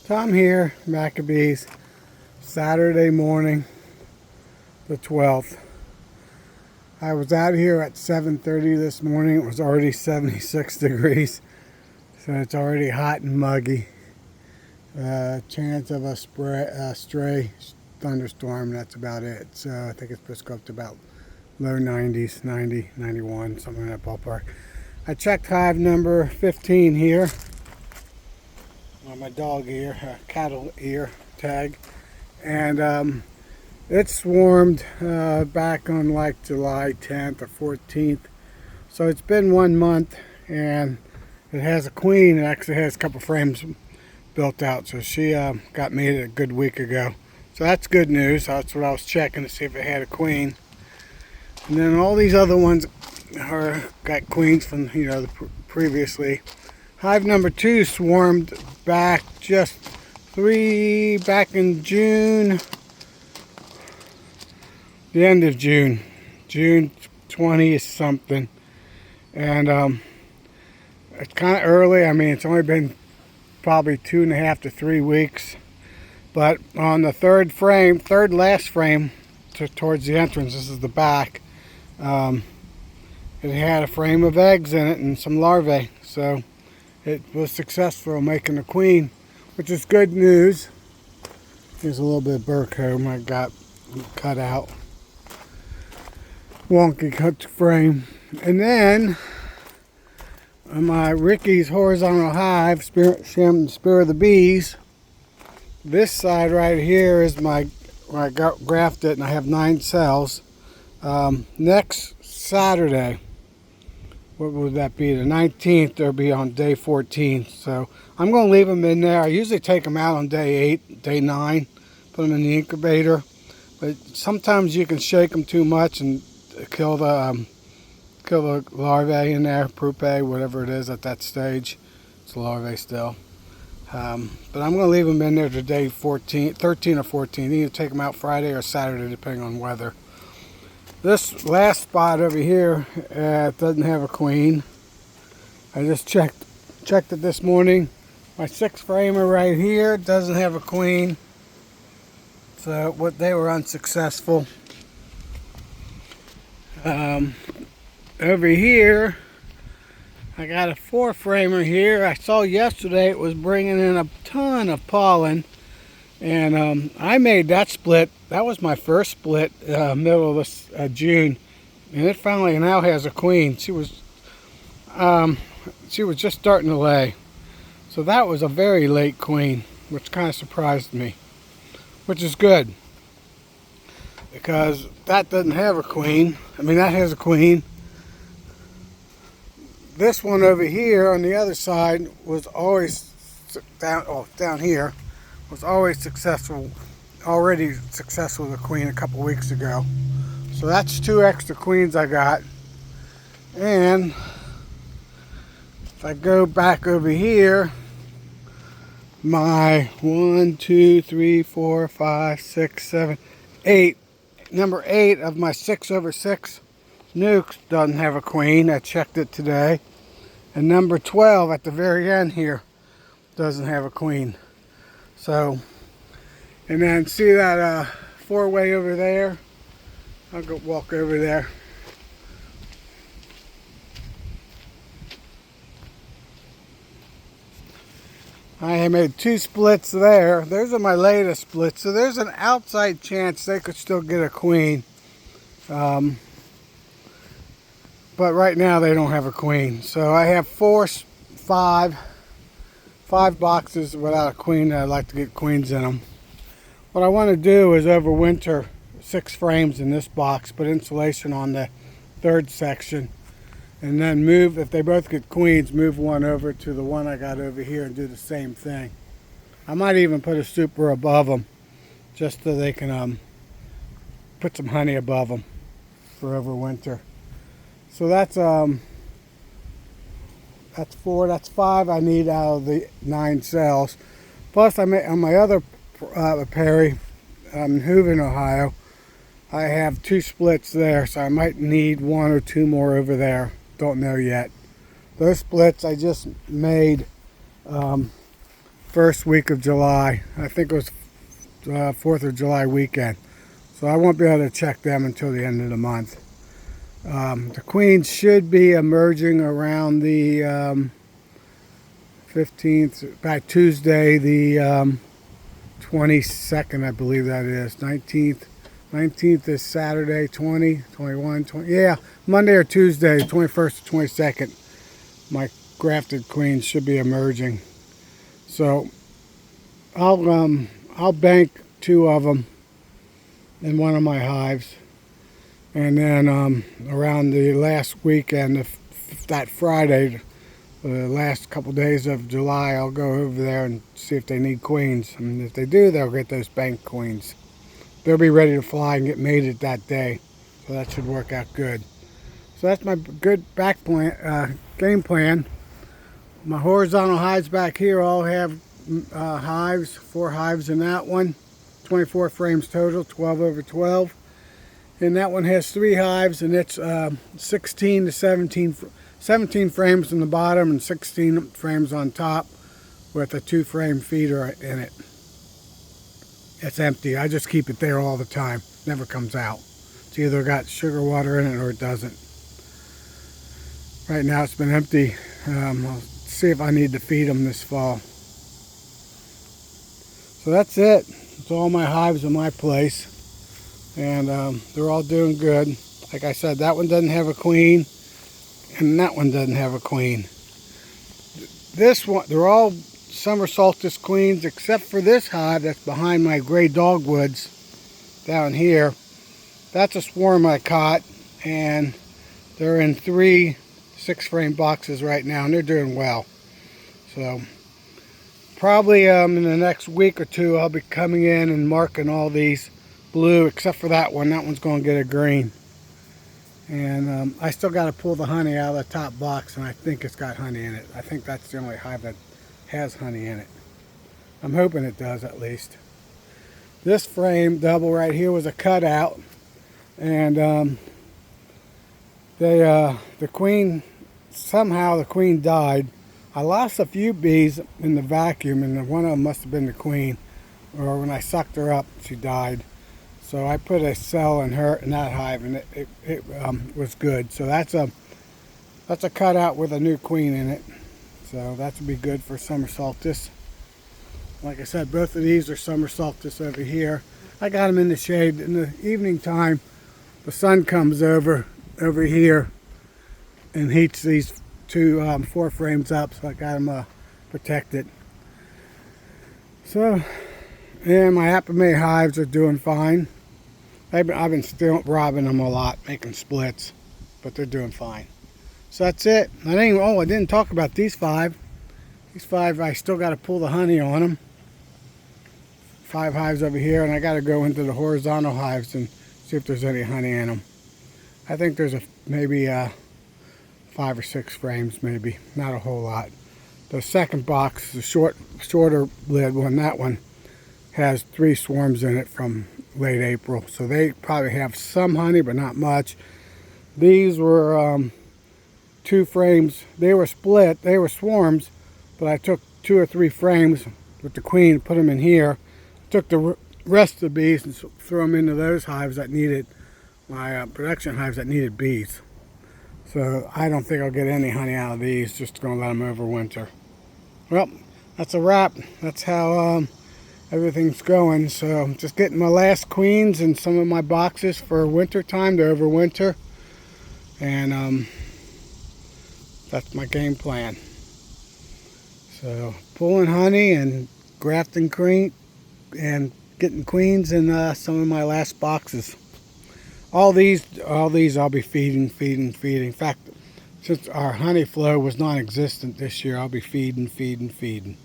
Tom here, Mackabees, Saturday morning, the 12th. I was out here at 7:30 this morning. It was already 76 degrees, so it's already hot and muggy. Chance of a stray thunderstorm, that's about it. So I think it's supposed to go up to about low 90s, 90, 91, something in that ballpark. I checked hive number 15 here on my dog ear, cattle ear tag, and it swarmed back on like July 10th or 14th. So it's been 1 month, and it has a queen. It actually has a couple frames built out, so she got mated a good week ago. So that's good news. That's what I was checking to see if it had a queen. And then all these other ones got queens from previously. Hive number 2 swarmed back back in June, the end of June 20 something, and it's kind of early. I mean, it's only been probably 2.5 to 3 weeks, but on the third last frame towards the entrance, this is the back, it had a frame of eggs in it and some larvae, so it was successful making a queen, which is good news. Here's a little bit of burr comb I got cut out. Wonky cut frame. And then on my Ricky's horizontal hive, Spirit of the Bees, this side right here is where I grafted it, and I have 9 cells. Next Saturday, what would that be, the 19th, they'll be on day 14. So I'm going to leave them in there. I usually take them out on day 8, day 9, put them in the incubator. But sometimes you can shake them too much and kill the larvae in there, pupae, whatever it is at that stage. It's a larvae still. But I'm going to leave them in there to day 13 or 14. You can take them out Friday or Saturday, depending on weather. This last spot over here doesn't have a queen. I just checked it this morning. My 6 framer right here doesn't have a queen. So they were unsuccessful. Over here, I got a 4 framer here. I saw yesterday it was bringing in a ton of pollen, and I made that split. That was my first split, middle of this June, and it finally now has a queen. She was just starting to lay, so that was a very late queen, which kind of surprised me, which is good because that doesn't have a queen. I mean, that has a queen. This one over here on the other side was always down here was always successful. Already successful with a queen a couple weeks ago. So that's 2 extra queens I got. And if I go back over here, my 1, 2, 3, 4, 5, 6, 7, 8. Number 8 of my 6/6 nukes doesn't have a queen. I checked it today. And number 12 at the very end here doesn't have a queen. So, and then see that 4-way over there? I'll go walk over there. I made 2 splits there. Those are my latest splits. So there's an outside chance they could still get a queen. But right now they don't have a queen. So I have 5 boxes without a queen. I'd like to get queens in them. What I want to do is overwinter 6 frames in this box, put insulation on the 3rd section, and then move, if they both get queens, move one over to the one I got over here and do the same thing. I might even put a super above them just so they can put some honey above them for overwinter. So that's 4, that's 5 I need out of the 9 cells. Plus, on my other apairy, in Hooven, Ohio, I have 2 splits there, so I might need 1 or 2 more over there. Don't know yet. Those splits I just made first week of July. I think it was 4th of July weekend. So I won't be able to check them until the end of the month. The queens should be emerging around the 15th, by Tuesday, the 22nd, I believe that is. 19th is Saturday, 20, 21, 20. Yeah, Monday or Tuesday, 21st to 22nd, my grafted queens should be emerging. So I'll bank 2 of them in one of my hives, and then around the last weekend, that Friday, the last couple days of July, I'll go over there and see if they need queens. And if they do, they'll get those bank queens. They'll be ready to fly and get mated that day, so that should work out good. So that's my good game plan. My horizontal hives back here all have hives, 4 hives in that one, 24 frames total, 12 over 12. And that one has 3 hives, and it's 16 to 17 frames in the bottom and 16 frames on top with a 2-frame feeder in it. It's empty. I just keep it there all the time. Never comes out. It's either got sugar water in it or it doesn't. Right now it's been empty. I'll see if I need to feed them this fall. So that's it. It's all my hives in my place. And they're all doing good. Like I said, that one doesn't have a queen. And that one doesn't have a queen. This one, they're all summer solstice queens, except for this hive that's behind my gray dogwoods down here. That's a swarm I caught, and they're in 3 6-frame boxes right now, and they're doing well. So probably in the next week or 2, I'll be coming in and marking all these blue, except for that one. That one's going to get a green. And I still got to pull the honey out of the top box, and I think it's got honey in it. I think that's the only hive that has honey in it. I'm hoping it does, at least. This frame double right here was a cutout, and the queen, somehow the queen died. I lost a few bees in the vacuum, and one of them must have been the queen, or when I sucked her up, she died. So I put a cell in that hive, and it was good. So that's a cutout with a new queen in it. So that would be good for summer solstice. Like I said, both of these are summer solstice over here. I got them in the shade. In the evening time, the sun comes over here and heats these 4 frames up. So I got them protected. So, and my apairy hives are doing fine. I've been still robbing them a lot, making splits, but they're doing fine. So that's it. I didn't talk about these 5. These 5, I still got to pull the honey on them. 5 hives over here, and I got to go into the horizontal hives and see if there's any honey in them. I think there's maybe 5 or 6 frames, maybe, not a whole lot. The second box, the shorter lid one, that one has 3 swarms in it from late April, so they probably have some honey, but not much. These were 2 frames. They were split. They were swarms, but I took 2 or 3 frames with the queen, put them in here, took the rest of the bees and threw them into those hives that needed, my production hives that needed bees. So I don't think I'll get any honey out of these, just going to let them overwinter. Well, that's a wrap. That's how everything's going. So I'm just getting my last queens in some of my boxes for winter time to overwinter. And that's my game plan. So pulling honey and grafting queen and getting queens in some of my last boxes. All these I'll be feeding. In fact, since our honey flow was non-existent this year, I'll be feeding.